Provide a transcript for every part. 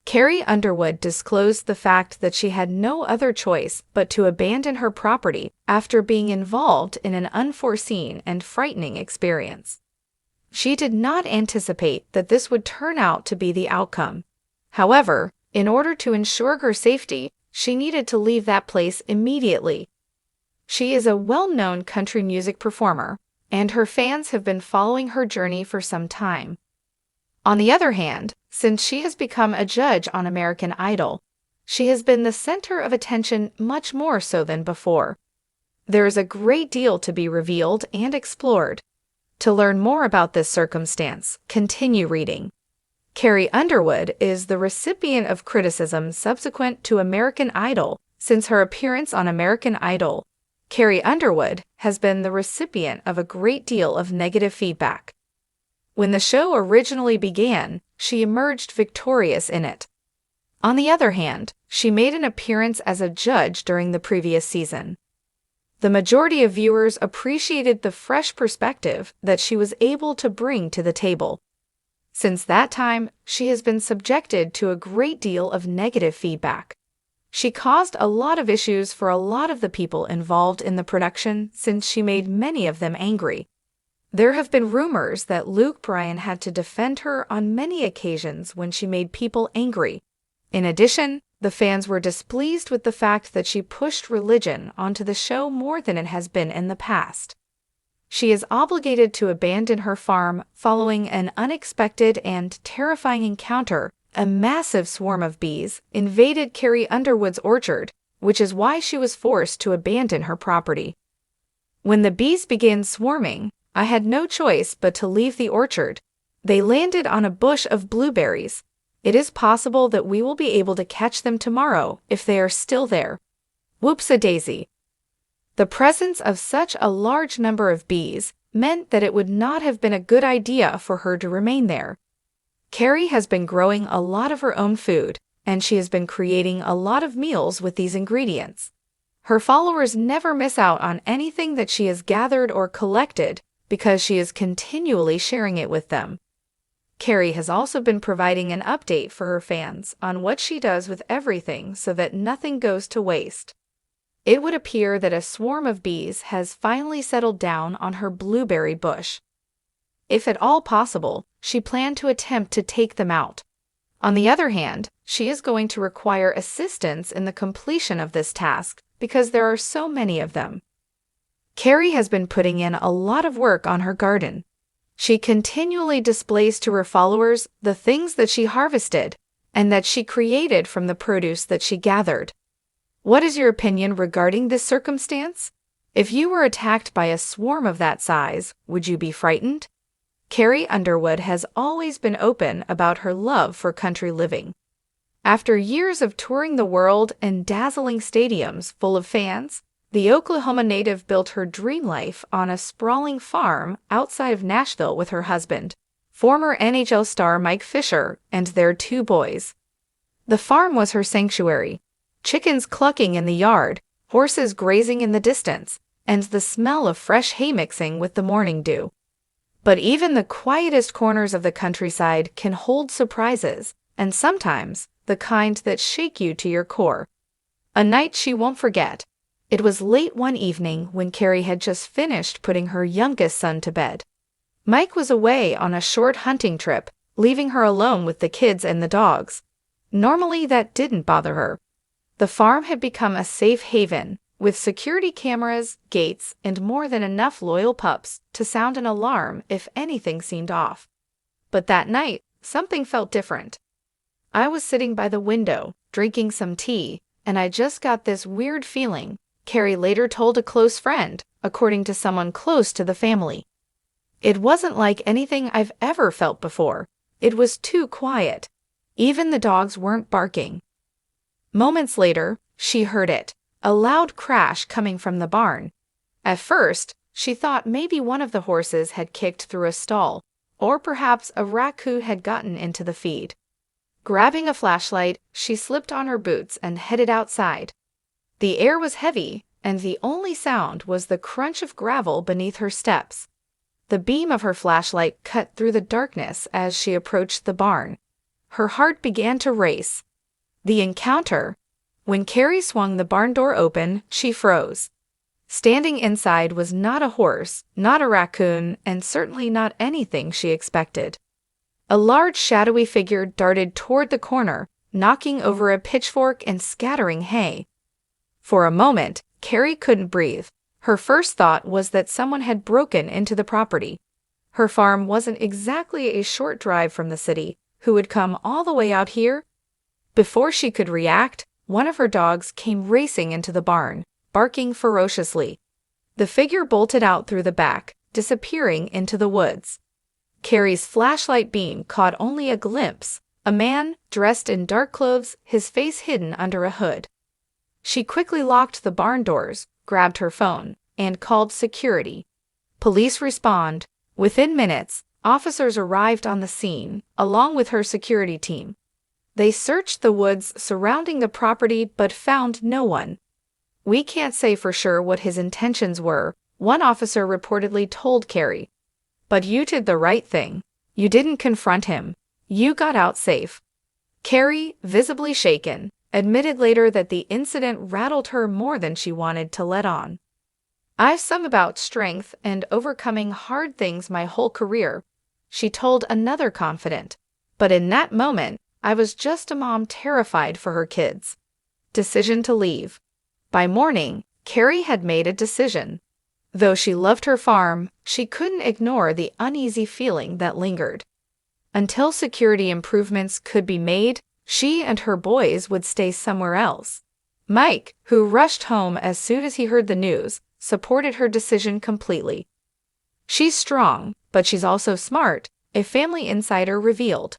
Carrie Underwood disclosed the fact that she had no other choice but to abandon her property after being involved in an unforeseen and frightening experience. She did not anticipate that this would turn out to be the outcome. However, in order to ensure her safety, she needed to leave that place immediately. She is a well-known country music performer, and her fans have been following her journey for some time. On the other hand, since she has become a judge on American Idol, she has been the center of attention much more so than before. There is a great deal to be revealed and explored. To learn more about this circumstance, continue reading. Carrie Underwood is the recipient of criticism subsequent to American Idol. Since her appearance on American Idol, Carrie Underwood has been the recipient of a great deal of negative feedback. When the show originally began, she emerged victorious in it. On the other hand, she made an appearance as a judge during the previous season. The majority of viewers appreciated the fresh perspective that she was able to bring to the table. Since that time, she has been subjected to a great deal of negative feedback. She caused a lot of issues for a lot of the people involved in the production since she made many of them angry. There have been rumors that Luke Bryan had to defend her on many occasions when she made people angry. In addition, the fans were displeased with the fact that she pushed religion onto the show more than it has been in the past. She is obligated to abandon her farm following an unexpected and terrifying encounter. A massive swarm of bees invaded Carrie Underwood's orchard, which is why she was forced to abandon her property. When the bees began swarming, I had no choice but to leave the orchard. They landed on a bush of blueberries. It is possible that we will be able to catch them tomorrow if they are still there. Whoops-a-daisy. The presence of such a large number of bees meant that it would not have been a good idea for her to remain there. Carrie has been growing a lot of her own food, and she has been creating a lot of meals with these ingredients. Her followers never miss out on anything that she has gathered or collected because she is continually sharing it with them. Carrie has also been providing an update for her fans on what she does with everything so that nothing goes to waste. It would appear that a swarm of bees has finally settled down on her blueberry bush. If at all possible, she planned to attempt to take them out. On the other hand, she is going to require assistance in the completion of this task because there are so many of them. Carrie has been putting in a lot of work on her garden. She continually displays to her followers the things that she harvested and that she created from the produce that she gathered. What is your opinion regarding this circumstance? If you were attacked by a swarm of that size, would you be frightened? Carrie Underwood has always been open about her love for country living. After years of touring the world and dazzling stadiums full of fans, the Oklahoma native built her dream life on a sprawling farm outside of Nashville with her husband, former NHL star Mike Fisher, and their 2 boys. The farm was her sanctuary. Chickens clucking in the yard, horses grazing in the distance, and the smell of fresh hay mixing with the morning dew. But even the quietest corners of the countryside can hold surprises, and sometimes the kind that shake you to your core. A night she won't forget. It was late one evening when Carrie had just finished putting her youngest son to bed. Mike was away on a short hunting trip, leaving her alone with the kids and the dogs. Normally that didn't bother her. The farm had become a safe haven, with security cameras, gates, and more than enough loyal pups to sound an alarm if anything seemed off. But that night, something felt different. I was sitting by the window, drinking some tea, and I just got this weird feeling, Carrie later told a close friend, according to someone close to the family. It wasn't like anything I've ever felt before. It was too quiet. Even the dogs weren't barking. Moments later, she heard it, a loud crash coming from the barn. At first, she thought maybe one of the horses had kicked through a stall, or perhaps a raccoon had gotten into the feed. Grabbing a flashlight, she slipped on her boots and headed outside. The air was heavy, and the only sound was the crunch of gravel beneath her steps. The beam of her flashlight cut through the darkness as she approached the barn. Her heart began to race. The encounter. When Carrie swung the barn door open, she froze. Standing inside was not a horse, not a raccoon, and certainly not anything she expected. A large shadowy figure darted toward the corner, knocking over a pitchfork and scattering hay. For a moment, Carrie couldn't breathe. Her first thought was that someone had broken into the property. Her farm wasn't exactly a short drive from the city. Who would come all the way out here? Before she could react, one of her dogs came racing into the barn, barking ferociously. The figure bolted out through the back, disappearing into the woods. Carrie's flashlight beam caught only a glimpse, a man dressed in dark clothes, his face hidden under a hood. She quickly locked the barn doors, grabbed her phone, and called security. Police respond. Within minutes, officers arrived on the scene, along with her security team. They searched the woods surrounding the property but found no one. "We can't say for sure what his intentions were," one officer reportedly told Carrie. "But you did the right thing. You didn't confront him. You got out safe." Carrie, visibly shaken, admitted later that the incident rattled her more than she wanted to let on. "I've sung about strength and overcoming hard things my whole career," she told another confidant. "But in that moment, I was just a mom terrified for her kids." Decision to leave. By morning, Carrie had made a decision. Though she loved her farm, she couldn't ignore the uneasy feeling that lingered. Until security improvements could be made, she and her boys would stay somewhere else. Mike, who rushed home as soon as he heard the news, supported her decision completely. "She's strong, but she's also smart," a family insider revealed.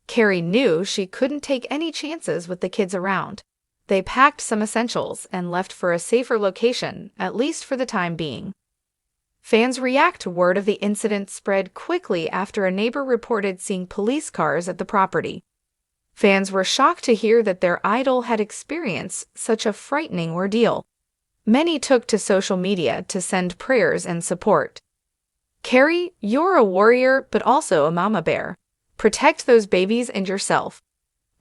Carrie knew she couldn't take any chances with the kids around. They packed some essentials and left for a safer location, at least for the time being. Fans react to word of the incident spread quickly after a neighbor reported seeing police cars at the property. Fans were shocked to hear that their idol had experienced such a frightening ordeal. Many took to social media to send prayers and support. "Carrie, you're a warrior but also a mama bear. Protect those babies and yourself.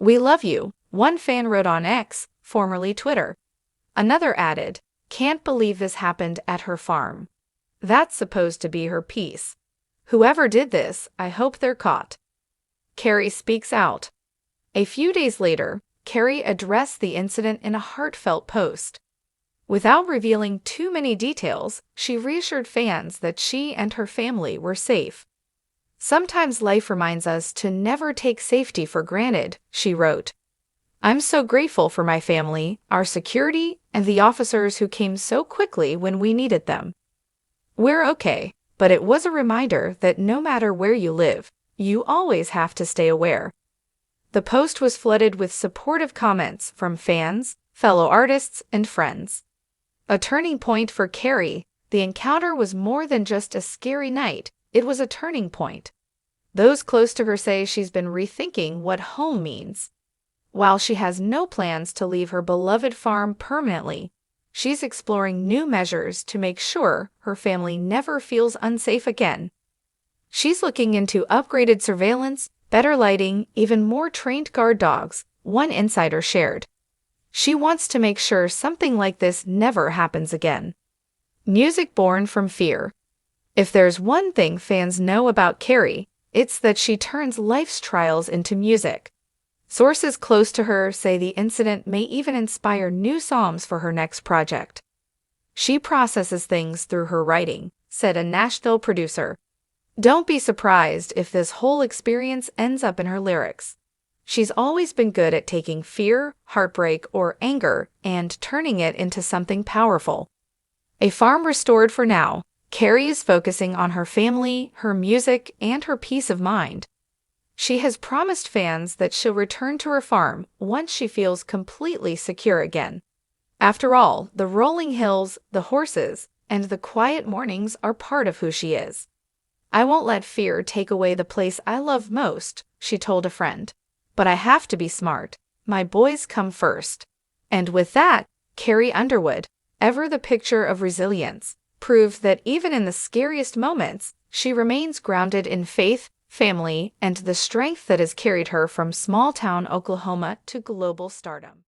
We love you," one fan wrote on X, formerly Twitter. Another added, "Can't believe this happened at her farm. That's supposed to be her peace. Whoever did this, I hope they're caught." Carrie speaks out. A few days later, Carrie addressed the incident in a heartfelt post. Without revealing too many details, she reassured fans that she and her family were safe. "Sometimes life reminds us to never take safety for granted," she wrote. "I'm so grateful for my family, our security, and the officers who came so quickly when we needed them. We're okay, but it was a reminder that no matter where you live, you always have to stay aware." The post was flooded with supportive comments from fans, fellow artists, and friends. A turning point for Carrie, the encounter was more than just a scary night, it was a turning point. Those close to her say she's been rethinking what home means. While she has no plans to leave her beloved farm permanently, she's exploring new measures to make sure her family never feels unsafe again. She's looking into upgraded surveillance, better lighting, even more trained guard dogs, one insider shared. She wants to make sure something like this never happens again. Music born from fear. If there's one thing fans know about Carrie, it's that she turns life's trials into music. Sources close to her say the incident may even inspire new songs for her next project. "She processes things through her writing," said a Nashville producer. "Don't be surprised if this whole experience ends up in her lyrics. She's always been good at taking fear, heartbreak, or anger and turning it into something powerful." A farm restored for now, Carrie is focusing on her family, her music, and her peace of mind. She has promised fans that she'll return to her farm once she feels completely secure again. After all, the rolling hills, the horses, and the quiet mornings are part of who she is. "I won't let fear take away the place I love most," she told a friend. "But I have to be smart. My boys come first." And with that, Carrie Underwood, ever the picture of resilience, proved that even in the scariest moments, she remains grounded in faith, family, and the strength that has carried her from small-town Oklahoma to global stardom.